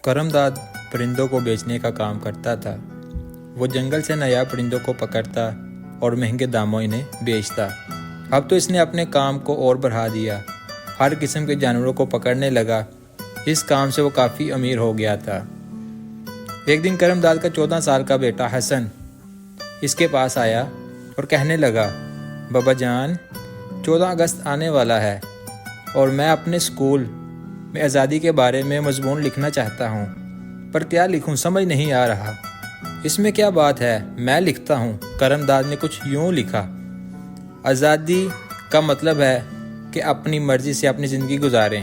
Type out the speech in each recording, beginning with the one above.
کرم داد پرندوں کو بیچنے کا کام کرتا تھا۔ وہ جنگل سے نایاب پرندوں کو پکڑتا اور مہنگے داموں انہیں بیچتا۔ اب تو اس نے اپنے کام کو اور بڑھا دیا، ہر قسم کے جانوروں کو پکڑنے لگا۔ اس کام سے وہ کافی امیر ہو گیا تھا۔ ایک دن کرم داد کا 14 سال کا بیٹا حسن اس کے پاس آیا اور کہنے لگا، بابا جان، 14 اگست آنے والا ہے اور میں اپنے اسکول میں آزادی کے بارے میں مضمون لکھنا چاہتا ہوں، پر کیا لکھوں سمجھ نہیں آ رہا۔ اس میں کیا بات ہے، میں لکھتا ہوں۔ کرم داد نے کچھ یوں لکھا، آزادی کا مطلب ہے کہ اپنی مرضی سے اپنی زندگی گزاریں،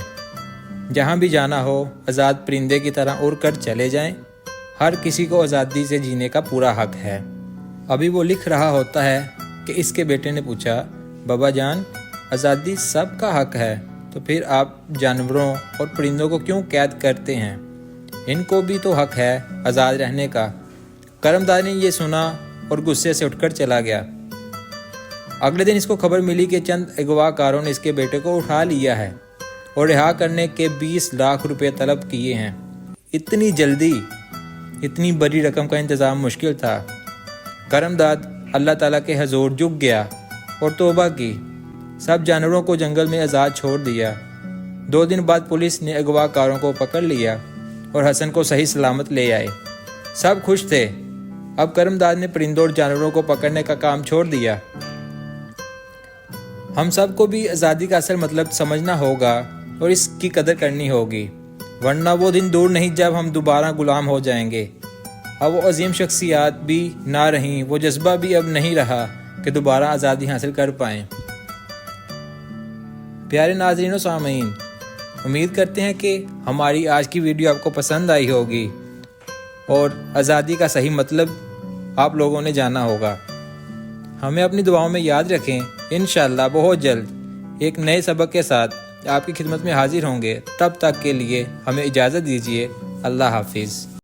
جہاں بھی جانا ہو آزاد پرندے کی طرح اڑ کر چلے جائیں۔ ہر کسی کو آزادی سے جینے کا پورا حق ہے۔ ابھی وہ لکھ رہا ہوتا ہے کہ اس کے بیٹے نے پوچھا، بابا جان، آزادی سب کا حق ہے، تو پھر آپ جانوروں اور پرندوں کو کیوں قید کرتے ہیں؟ ان کو بھی تو حق ہے آزاد رہنے کا۔ کرم داد نے یہ سنا اور غصے سے اٹھ کر چلا گیا۔ اگلے دن اس کو خبر ملی کہ چند اغوا کاروں نے اس کے بیٹے کو اٹھا لیا ہے اور رہا کرنے کے 20 لاکھ روپے طلب کیے ہیں۔ اتنی جلدی اتنی بڑی رقم کا انتظام مشکل تھا۔ کرم داد اللہ تعالیٰ کے حضور جھک گیا اور توبہ کی، سب جانوروں کو جنگل میں آزاد چھوڑ دیا۔ 2 دن بعد پولیس نے اغوا کاروں کو پکڑ لیا اور حسن کو صحیح سلامت لے آئے۔ سب خوش تھے۔ اب کرم داد نے پرندوں اور جانوروں کو پکڑنے کا کام چھوڑ دیا۔ ہم سب کو بھی آزادی کا اصل مطلب سمجھنا ہوگا اور اس کی قدر کرنی ہوگی، ورنہ وہ دن دور نہیں جب ہم دوبارہ غلام ہو جائیں گے۔ اب وہ عظیم شخصیات بھی نہ رہیں، وہ جذبہ بھی اب نہیں رہا کہ دوبارہ آزادی حاصل کر پائیں۔ پیارے ناظرین و سامعین، امید کرتے ہیں کہ ہماری آج کی ویڈیو آپ کو پسند آئی ہوگی اور آزادی کا صحیح مطلب آپ لوگوں نے جانا ہوگا۔ ہمیں اپنی دعاؤں میں یاد رکھیں۔ انشاءاللہ بہت جلد ایک نئے سبق کے ساتھ آپ کی خدمت میں حاضر ہوں گے۔ تب تک کے لیے ہمیں اجازت دیجیے۔ اللہ حافظ۔